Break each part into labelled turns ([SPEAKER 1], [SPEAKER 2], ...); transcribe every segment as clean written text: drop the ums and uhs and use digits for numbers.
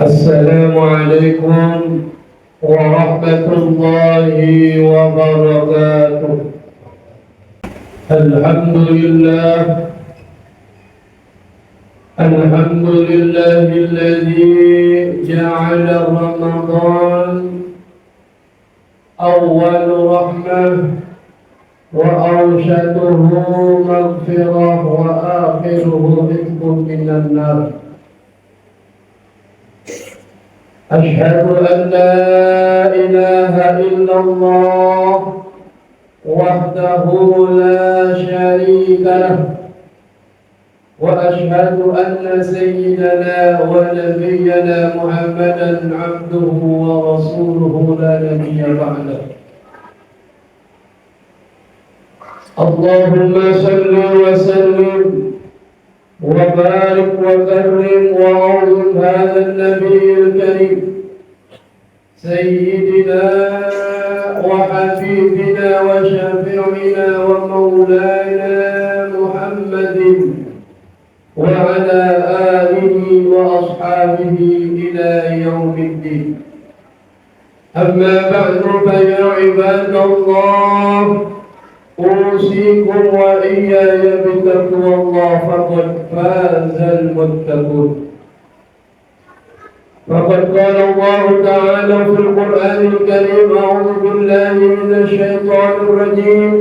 [SPEAKER 1] السلام عليكم ورحمة الله وبركاته. الحمد لله الذي جعل رمضان أول رحمة وأوشته مغفرة وآخره عتق من النار. أشهد أن لا إله إلا الله وحده لا شريك له، وأشهد أن سيدنا ونبينا محمدا عبده ورسوله لا نبي بعده. اللهم صل وسلم وبارك وكرم وعظم هذا النبي الكريم سيدنا وحبيبنا وشفيعنا ومولانا محمد وعلى آله وأصحابه إلى يوم الدين. أما بعد فيا عباد الله، أوصيكم وإياي بتقوى الله، فقد فاز المتقون. فقد قال الله تعالى في القرآن الكريم: أعوذ بالله من الشيطان الرجيم،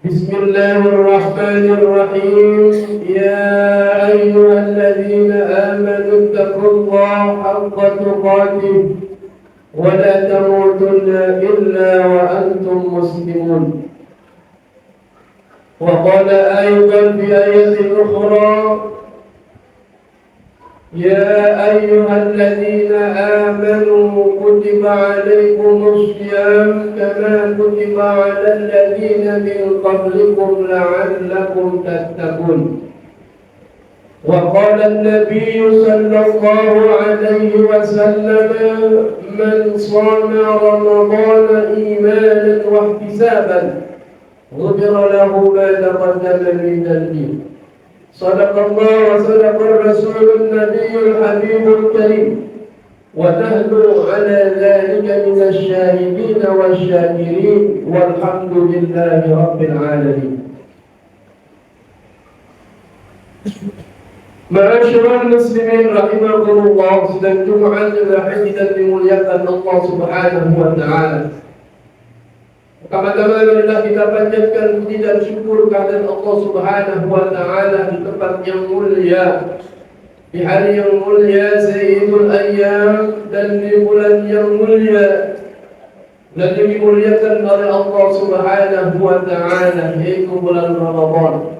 [SPEAKER 1] بسم الله الرحمن الرحيم. يا أيها الذين آمنوا اتقوا الله حق تقاته ولا تموتن إلا وأنتم مسلمون. وقال أيضا في آية أخرى: يا أيها الذين آمنوا كتب عليكم الصيام كما كتب على الذين من قبلكم لعلكم تتقون. وقال النبي صلى الله عليه وسلم: من صام رمضان إيمانا واحتسابا غفر له ما تقدم من ذنبه. صدق الله وصدق الرسول النبي الحبيب الكريم، ونحن على ذلك من الشاهدين والشاكرين، والحمد لله رب العالمين. Ma'asyiral muslimin rahimakumullah, sedang Jumat Al-Ahad dan dimuliakan Allah Subhanahu wa taala. Pertama-tama marilah kita panjatkan puji dan syukur kehadirat Allah Subhanahu wa taala di tempat yang mulia, di hari yang mulia Sayyidul Ayyam, dan di bulan yang mulia dan dimuliakan oleh Allah Subhanahu wa taala, yaitu bulan Ramadan.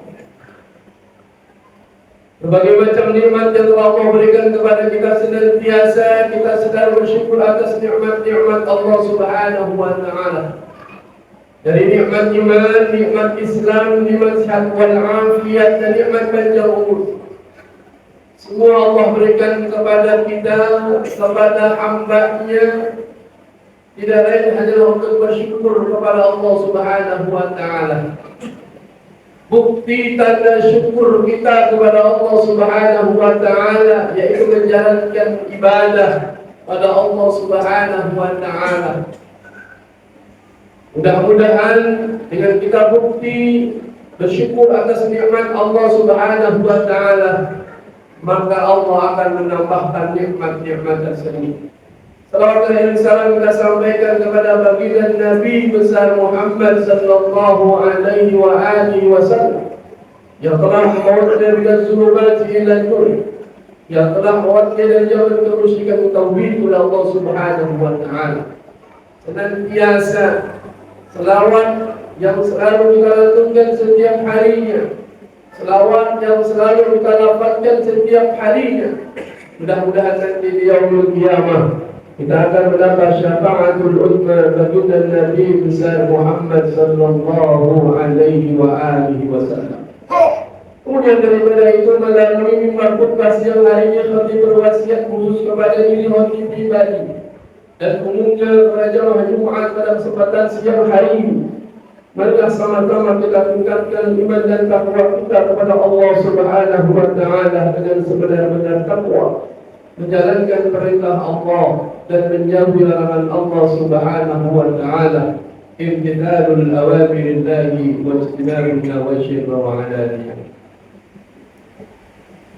[SPEAKER 1] Berbagai macam nikmat yang telah Allah berikan kepada kita, senantiasa kita sedang bersyukur atas nikmat-nikmat Allah Subhanahu wa taala. Dari nikmat iman, nikmat Islam, nikmat sehat wal afiat, dan nikmat panjang umur, semua Allah berikan kepada kita, kepada hamba-Nya. Tidak lain hanyalah untuk bersyukur kepada Allah Subhanahu wa taala. Bukti tanda syukur kita kepada Allah Subhanahu wa taala yaitu menjalankan ibadah pada Allah Subhanahu wa taala. Mudah-mudahan dengan kita bukti bersyukur atas nikmat Allah Subhanahu wa taala, maka Allah akan menambahkan nikmat-nikmat tersebut. Salawat dan salam kita sampaikan kepada baginda Nabi besar Muhammad sallallahu alaihi wa alihi wasallam yang telah membawa dari zulumat ila nur, yang telah mewakili dan jauh kemusyrikan tauhid kepada Allah Subhanahu wa taala. Senantiasa selawat yang selalu kita lantunkan setiap harinya, selawat yang selalu kita lafazkan setiap harinya. Mudah-mudahan nanti di yaumul qiyamah kita akan mendapat syafaatul uzma baginda Nabi besar Muhammad sallallahu alaihi wa alihi wasallam. Kemudian daripada itu melalui mimbar khutbah siang harinya, khatib berwasiat khusus kepada diri khatib pribadi dan umumnya kepada jamaah Jumat pada kesempatan siang hari ini. Marilah sama-sama kita tingkatkan iman dan takwa kita kepada Allah Subhanahu wa taala dengan sebenar-benar takwa. menjalankan perintah Allah dan menjauhi larangan Allah Subhanahu wa taala. Imtithalul awamirillahi wa ijtinabun nawahi wa aladiyah.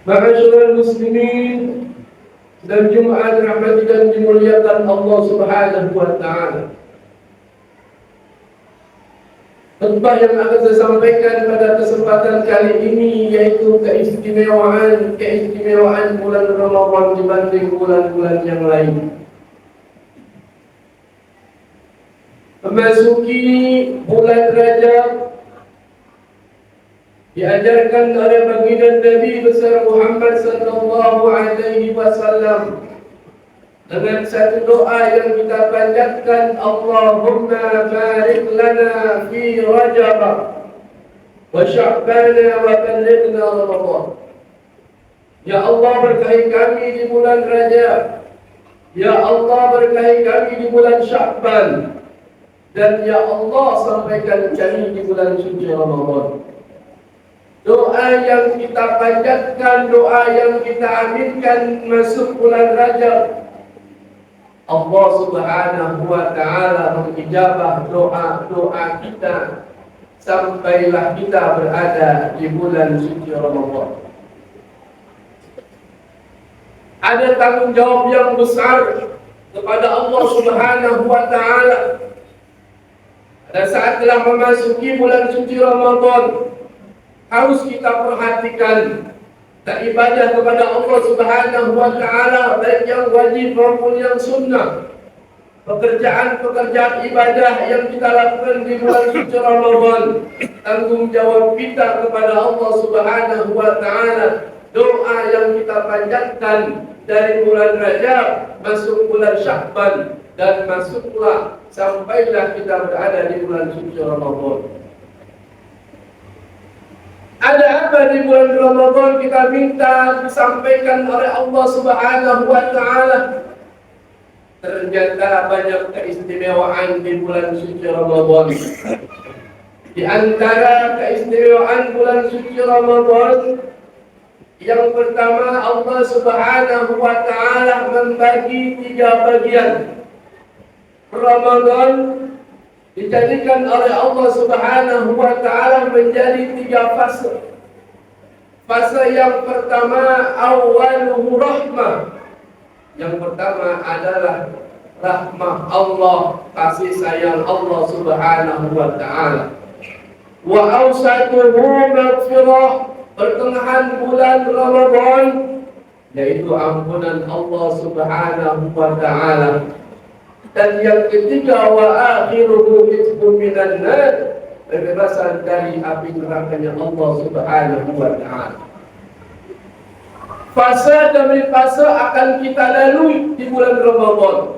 [SPEAKER 1] Ma'asyiral muslimin dan Jumat rahmati dan dimuliakan Allah Subhanahu wa taala. Khutbah yang akan saya sampaikan pada kesempatan kali ini yaitu keistimewaan bulan Ramadan dibanding bulan-bulan yang lain. Memasuki bulan Rajab diajarkan oleh baginda Nabi besar Muhammad sallallahu alaihi wasallam dengan satu doa yang kita panjatkan, Allahumma barik lana fi Rajab wa Sya'ban wa ballighna Ramadan. Ya Allah, berkahi kami di bulan Rajab. Ya Allah, berkahi kami di bulan Sya'ban. Dan ya Allah, sampaikan kami di bulan suci Ramadan. Doa yang kita panjatkan, doa yang kita aminkan masuk bulan Rajab, Allah Subhanahu wa taala mengijabah doa-doa kita sampailah kita berada di bulan suci Ramadan. Ada tanggung jawab yang besar kepada Allah Subhanahu wa taala. Pada saat telah memasuki bulan suci Ramadan, harus kita perhatikan ibadah kepada Allah Subhanahu wa taala, baik yang wajib maupun yang sunnah. Pekerjaan-pekerjaan ibadah yang kita lakukan di bulan suci Ramadan, tanggung jawab kita kepada Allah Subhanahu wa taala. Doa yang kita panjatkan dari bulan Rajab masuk bulan Sya'ban dan masuklah sampailah kita berada di bulan suci Ramadan. Ada apa di bulan Ramadan kita minta disampaikan oleh Allah Subhanahu wa taala? Ternyata banyak keistimewaan di bulan suci Ramadan. Di antara keistimewaan bulan suci Ramadan, yang pertama, Allah Subhanahu wa taala membagi 3 bagian. Ramadan dijadikan oleh Allah Subhanahu wa taala menjadi 3 fase. Fase yang pertama, awaluhu rahmah. Yang pertama adalah rahmah Allah, kasih sayang Allah Subhanahu wa taala. Wa awsatuhu maghfirah, pertengahan bulan Ramadan yaitu ampunan Allah Subhanahu wa taala. Dan yang ketiga, wa akhiruhu itqun minan nar, pembebasan dari api nerakanya Allah Subhanahu wa taala. Fase demi fase akan kita lalui di bulan Ramadan.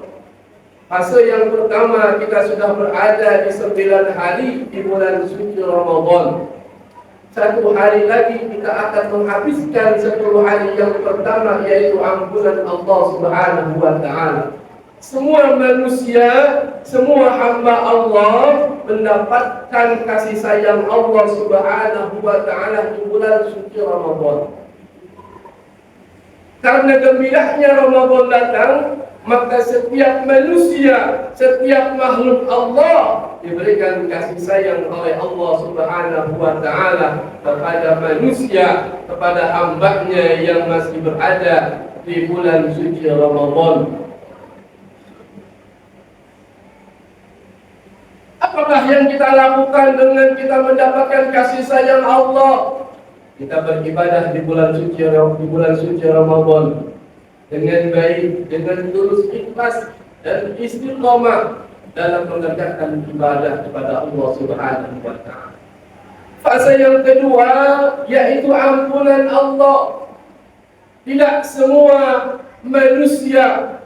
[SPEAKER 1] Fase yang pertama, kita sudah berada di 9 hari di bulan suci Ramadan. 1 hari lagi kita akan menghabiskan 10 hari yang pertama, yaitu ampunan Allah Subhanahu wa taala. Semua manusia, semua hamba Allah mendapatkan kasih sayang Allah Subhanahu wa taala di bulan suci Ramadan. Karena gembiranya Ramadan datang, maka setiap manusia, setiap makhluk Allah diberikan kasih sayang oleh Allah Subhanahu wa taala kepada manusia, kepada hamba-Nya yang masih berada di bulan suci Ramadan. Apakah yang kita lakukan dengan kita mendapatkan kasih sayang Allah? Kita beribadah di bulan suci Ramadan dengan baik, dengan tulus ikhlas dan istiqomah dalam mengerjakan ibadah kepada Allah Subhanahu wa taala. Fase yang kedua yaitu ampunan Allah. Tidak semua manusia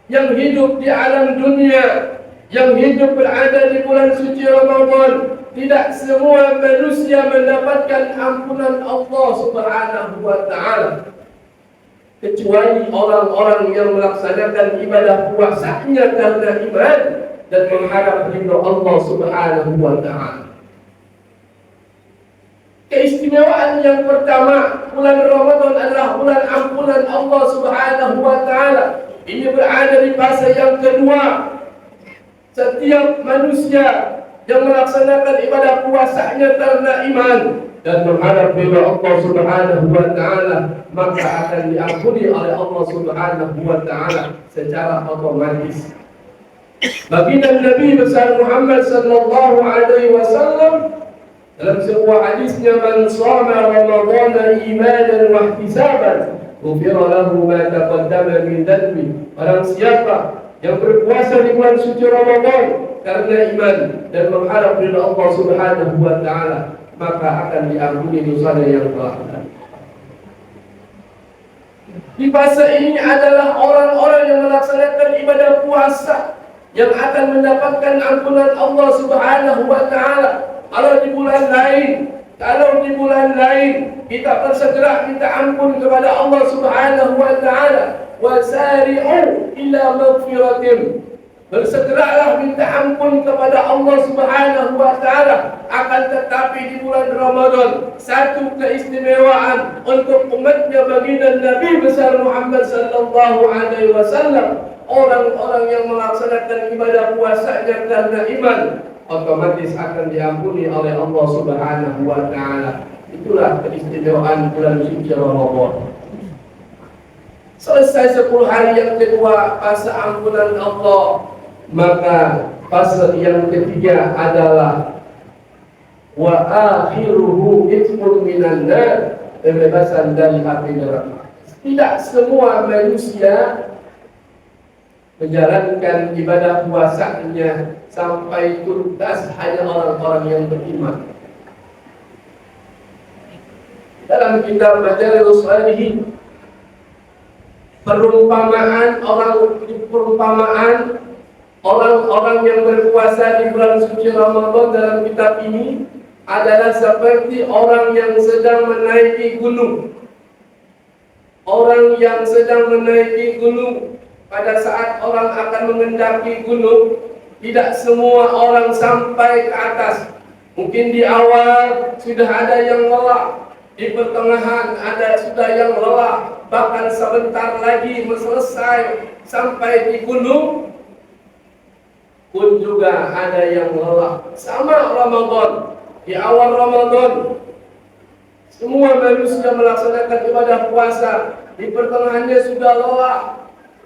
[SPEAKER 1] yang hidup di alam dunia, yang hidup berada di bulan suci Ramadan, tidak semua manusia mendapatkan ampunan Allah Subhanahu wa taala, kecuali orang-orang yang melaksanakan ibadah puasanya karena iman dan mengharap ridha Allah Subhanahu wa taala. Keistimewaan yang pertama, bulan Ramadan adalah bulan ampunan Allah Subhanahu wa taala. Ini berada di fase yang kedua. Setiap manusia yang melaksanakan ibadah puasanya karena iman dan mengharap ridha Allah Subhanahu wa taala, maka akan diampuni oleh Allah Subhanahu wa taala secara otomatis. Baginda Nabi besar Muhammad sallallahu alaihi wasallam dalam sebuah hadisnya, man shama ramadhana imanan wa ihtisaban ghufira lahu ma taqaddama min dhanbi. Barang siapa yang berpuasa di bulan suci Ramadan karena iman dan mengharap ridha Allah Subhanahu wa taala, maka akan diampuni dosanya yang telah lalu. Di fase ini adalah orang-orang yang melaksanakan ibadah puasa yang akan mendapatkan ampunan Allah Subhanahu wa taala. Kalau di bulan lain kita bersegera minta ampun kepada Allah Subhanahu wa taala, wasari'u ila maghfiratin. Bersegeralah minta ampun kepada Allah Subhanahu wa taala. Akan tetapi di bulan Ramadan, satu keistimewaan untuk umatnya baginda Nabi besar Muhammad sallallahu alaihi wasallam, orang-orang yang melaksanakan ibadah puasanya karena iman otomatis akan diampuni oleh Allah Subhanahu wa taala. Itulah keistimewaan bulan suci Ramadan. Selesai 10 hari yang kedua fase ampunan Allah, maka fase yang ketiga adalah wa akhiruhu itqun minan nar, pembebasan dari api neraka. Tidak semua manusia menjalankan ibadah puasanya sampai tuntas, hanya orang-orang yang beriman. Dalam kitab Majalus Salihin, perumpamaan orang yang berpuasa di bulan suci Ramadan dalam kitab ini adalah seperti orang yang sedang menaiki gunung. Orang yang sedang menaiki gunung, pada saat orang akan mengendaki gunung, tidak semua orang sampai ke atas. Mungkin di awal sudah ada yang lelah, di pertengahan ada sudah yang lelah, bahkan sebentar lagi selesai sampai di gunung pun juga ada yang lelah. Sama Ramadan, di awal Ramadan semua manusia melaksanakan ibadah puasa, di pertengahannya sudah lelah,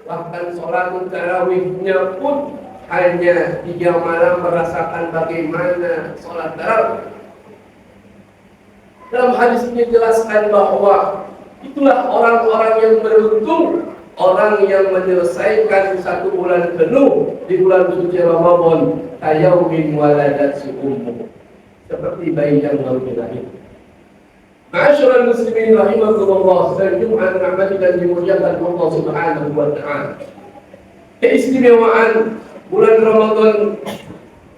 [SPEAKER 1] bahkan sholat tarawihnya pun hanya 3 malam merasakan bagaimana sholat tarawih. Dalam hadis ini jelaskan bahwa itulah orang-orang yang beruntung, orang yang menyelesaikan 1 bulan penuh di bulan suci Ramadan, kayaumin waladat ummuh, seperti bayi yang baru dilahirkan. Ma'asyiral muslimin rahimakumullah, sedang Jumat rahmat dan dimuliakan Allah Subhanahu wa taala. Keistimewaan bulan Ramadan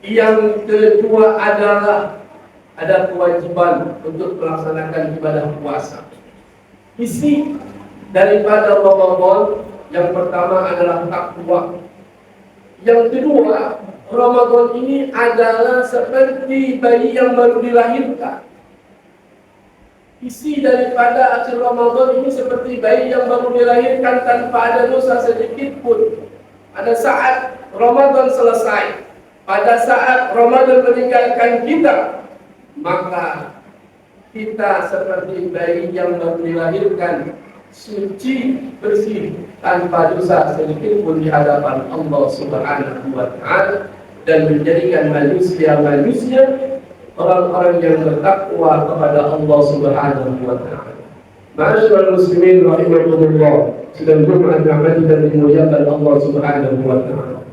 [SPEAKER 1] yang kedua adalah ada kewajiban untuk melaksanakan ibadah puasa. Isi daripada Ramadan yang pertama adalah takwa. Yang kedua, Ramadan ini adalah seperti bayi yang baru dilahirkan. Isi daripada akhir Ramadan ini seperti bayi yang baru dilahirkan tanpa ada dosa sedikit pun. Pada saat Ramadan selesai, pada saat Ramadan meninggalkan kita, maka kita seperti bayi yang baru dilahirkan, suci, bersih, tanpa dosa sedikit pun di hadapan Allah Subhanahu wa taala, dan menjadikan manusia orang-orang yang bertakwa kepada Allah Subhanahu wa taala. Ma'asyiral muslimin rahimakumullah, sedang Jumat rahmat dan dimuliakan Allah Subhanahu wa taala.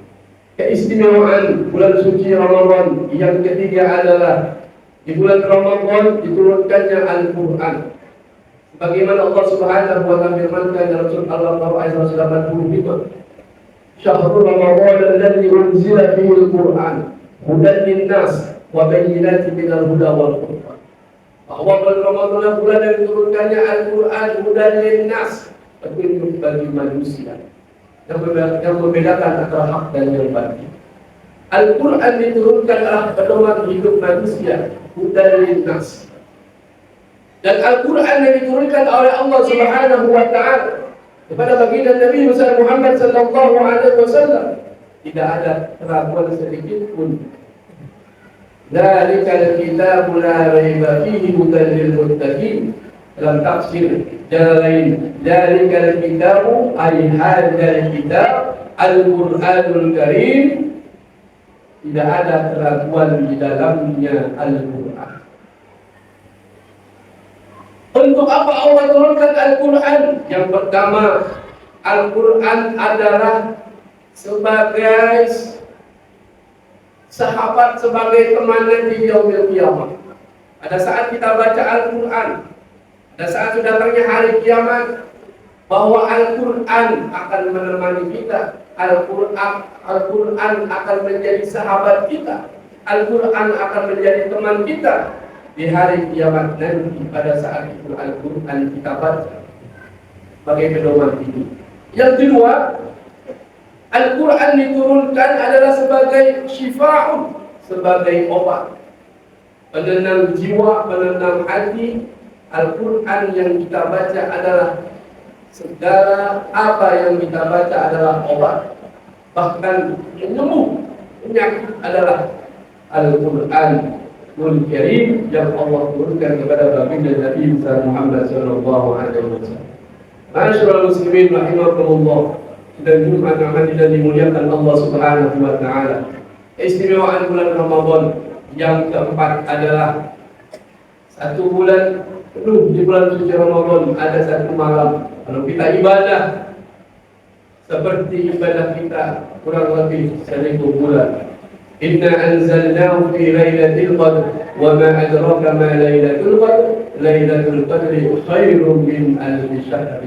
[SPEAKER 1] Keistimewaan bulan suci Ramadan yang ketiga adalah di bulan Ramadan diturunkannya Al-Qur'an. Bagaimana Allah Subhanahu wa taala firmankan dalam surah Al-Baqarah ayat 185, Syahrul Ramadan alladzi unzila fihi al-Qur'an hudan lin-nas wa bayyinatin minal huda wal furqan. Bahwa bulan Ramadan bulan yang diturunkannya Al-Qur'an hudan lin-nas, petunjuk bagi manusia, yang membedakan antara hak dan yang batil. Al-Quran diturunkan adalah pedoman hidup manusia, hudan lin-nas. Dan Al-Quran yang diturunkan oleh Allah Subhanahu wa Ta'ala kepada baginda Nabi Muhammad sallallahu alaihi wasallam tidak ada keraguan sedikit pun. Dzalikal kitabu la raiba fihi hudan lil muttaqin. Dalam tafsir jalan lain, dzalikal kitabu ay hadzal kitab Al-Qur'anul Karim, tidak ada keraguan di dalamnya Al-Quran. Untuk apa Allah turunkan Al-Quran? Yang pertama, Al-Quran adalah sebagai sahabat, sebagai teman di yaumil qiyamah. Pada saat kita baca Al-Quran, pada saat sudah datangnya hari kiamat, bahwa Al-Quran akan menemani kita, Al-Quran akan menjadi sahabat kita, Al-Quran akan menjadi teman kita di hari kiamat nanti. Pada saat itu Al-Quran kita baca sebagai pedoman hidup. Yang kedua, Al-Quran diturunkan adalah sebagai syifa'un, sebagai obat, penenang jiwa, penenang hati. Al-Quran yang kita baca adalah segala apa yang kita baca adalah obat, bahkan penyembuh penyakit adalah Al-Quran Karim yang Allah turunkan kepada baginda Nabi Muhammad sallallahu alaihi wasallam. Masyaallah muslimin rahimakumullah, dan Jumat yang dimuliakan Allah Subhanahu wa Ta'ala. Istimewaan bulan Ramadan yang keempat adalah satu bulan penuh. Di bulan suci Ramadan ada satu malam. Kalau kita ibadah seperti ibadah kita kurang lebih 1000 bulan. Inna anzalnahu fi lailatul qadr wa ma adraka ma lailatul qadr. Lailatul qadri khairun min alf syahr.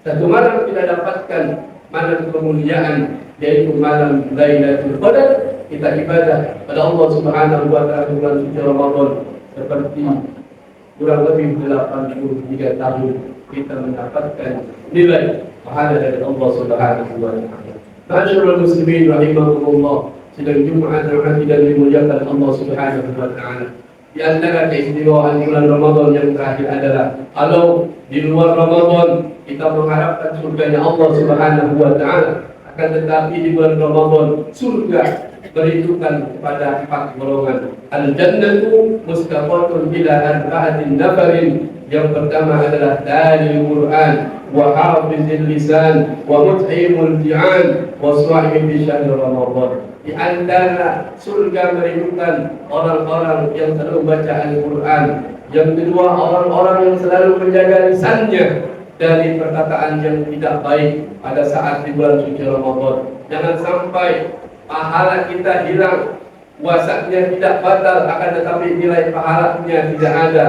[SPEAKER 1] Satu malam kita dapatkan malam kemuliaan, yaitu malam Lailatul Qadar. Kita ibadah pada Allah Subhanahu wa Ta'ala bulan suci Ramadan seperti kurang lebih 83 tahun kita mendapatkan nilai pahala dari Allah Subhanahu wa Ta'ala. Masyaallah muslimin rahimakumullah, sidang Jumat yang dan dimuliakan Allah Subhanahu wa Ta'ala. Di antara keistimewaan bulan Ramadan yang terakhir adalah kalau di luar Ramadan kita mengharapkan surganya Allah Subhanahu wa Ta'ala, akan tetapi di bulan Ramadan surga beritukan kepada 4 golongan. Al-jannatu mustaqatun bila arba'atin nafarin. Yang pertama adalah dalil Quran wa hafizil lisan wa mut'imul ji'an wa sha'im fi syahr Ramadan. Di antara surga merindukan orang-orang yang selalu baca Al-Quran. Yang kedua, orang-orang yang selalu menjaga lisannya dari perkataan yang tidak baik pada saat di bulan suci Ramadan. Jangan sampai pahala kita hilang, puasanya tidak batal, akan tetapi nilai pahalanya tidak ada.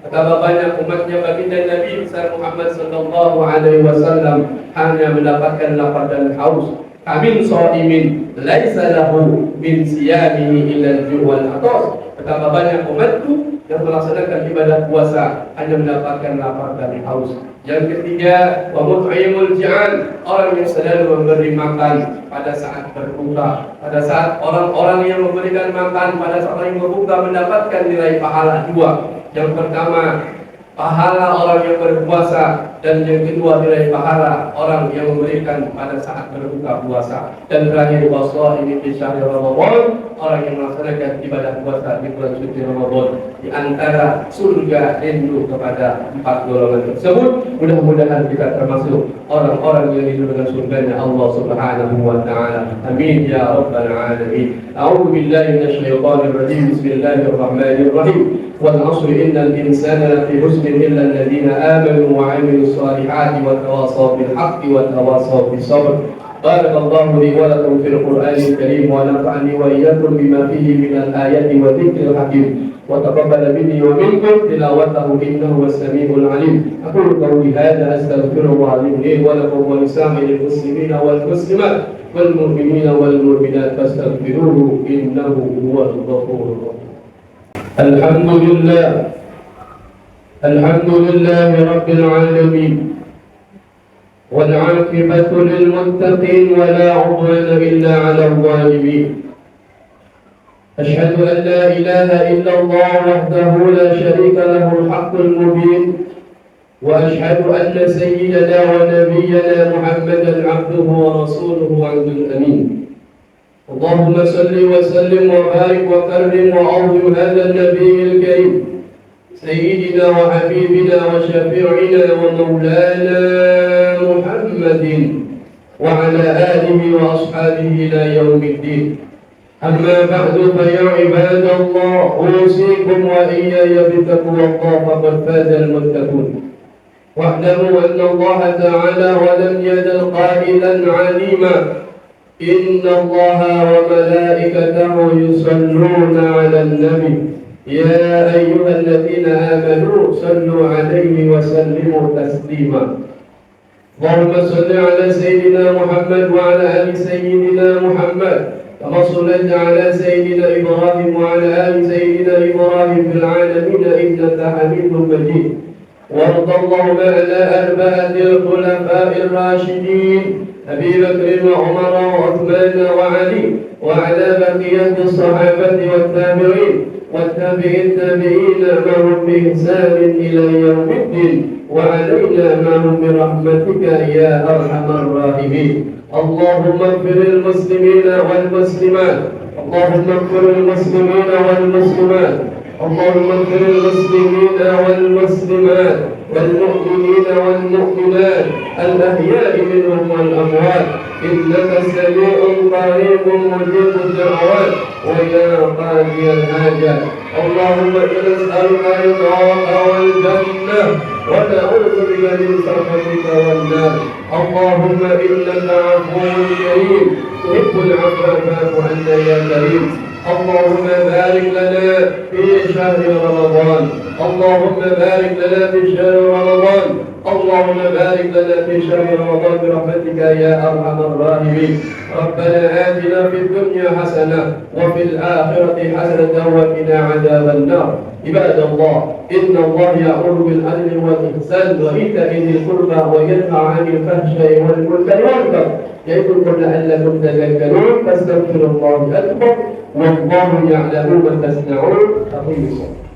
[SPEAKER 1] Betapa banyak umatnya baginda Nabi Muhammad sallallahu alaihi wasallam hanya mendapatkan lapar dan haus. Amin shaimin laisa lahu min siyamihi illa al-ju' wal 'atash. Betapa banyak umatku yang melaksanakan ibadah puasa hanya mendapatkan lapar dan haus. Yang ketiga, wa mut'imul ji'an, orang yang selalu memberi makan pada saat berbuka. Pada saat orang-orang yang memberikan makan pada saat orang yang berbuka mendapatkan nilai pahala 2. Yang pertama, pahala orang yang berpuasa, dan yang kedua nilai pahala orang yang memberikan pada saat berbuka puasa. Dan terakhir, wasa'imi fi syahr Ramadan, orang yang melaksanakan ibadah puasa di bulan suci Ramadan. Di antara surga rindu kepada 4 golongan tersebut. Mudah-mudahan kita termasuk orang-orang yang rindu dengan surganya Allah Subhanahu wa Ta'ala. Amin ya rabbal alamin. A'udzu billahi minasy syaithanir rajim. Bismillahirrahmanirrahim. Wal 'ashri innal insana lafi husnin illa alladziina aamanu wa 'amilus salihati wa tawassaw bil haqqi wa tawassaw bis sabr. Barakallahu li wa lakum fil Qur'anil Karim wa nafa'ani wa iyyakum bima fihi minal ayati wa dzikril hakim. وتقبل مني ومنكم تلاوته إنه هو السميع العليم. أقول قولي هذا أستغفر الله لي ولكم ولسائر المسلمين والمسلمات والمؤمنين والمؤمنات فاستغفروه إنه هو الغفور الرحيم. الحمد لله رب العالمين والعاقبة للمتقين ولا عدوان إلا على الظالمين. أشهد أن لا إله إلا الله وحده لا شريك له الحق المبين وأشهد أن سيدنا ونبينا محمدا عبده ورسوله عبد الأمين اللهم صل وسلم وبارك وكرم وعظم هذا النبي الكريم سيدنا وحبيبنا وشفيعنا ومولانا محمد وعلى آله وأصحابه إلى يوم الدين أما بعد فيا عباد الله أوصيكم وإياي بتقوى الله فقد فاز المتقون واعلموا أن الله تعالى ولم يزل قائلا عليما إن الله وملائكته يصلون على النبي يا أيها الذين آمنوا صلوا عليه وسلموا تسليما اللهم صل على سيدنا محمد وعلى آل سيدنا محمد كما صليت على سيدنا إبراهيم وعلى آل سيدنا إبراهيم في العالمين إنك حميد مجيد وارض اللهم على أربعة الخلفاء الراشدين أبي بكر وعمر وعثمان وعلي وعلى بقية الصحابة والتابعين والتابعين معهم بإحسان إلى يوم الدين وعلينا معهم برحمتك يا أرحم الراحمين اللهم اغفر المسلمين والمسلمات اللهم اغفر المسلمين والمسلمات اللهم اغفر المسلمين والمسلمات والمؤمنين والمؤمنات الأحياء منهم والأموات إنك سميع قريب مجيب الدعوات ويا قاضي الحاجات اللهم إنا نسألك رضاك والجنة ونعوذ بك من سخطك والنار اللهم إنك عفو كريم تحب العفو فاعف عنا يا كريم اللهم بارك لنا في شهر رمضان اللهم بارك لنا في شهر رمضان اللهم بارك لنا في شهر رمضان برحمتك يا أرحم الراحمين ربنا آتنا في الدنيا حسنة وفي الآخرة حسنة وقنا عذاب النار عباد الله إن الله يأمر بالعدل والإحسان وإيتاء ذي القربى وينهى عن الفحشاء والمنكر والبغي يعظكم لعلكم تذكرون فاستغفروا الله أكبر والله يعلم ما تصنعون أقيموا الصلاة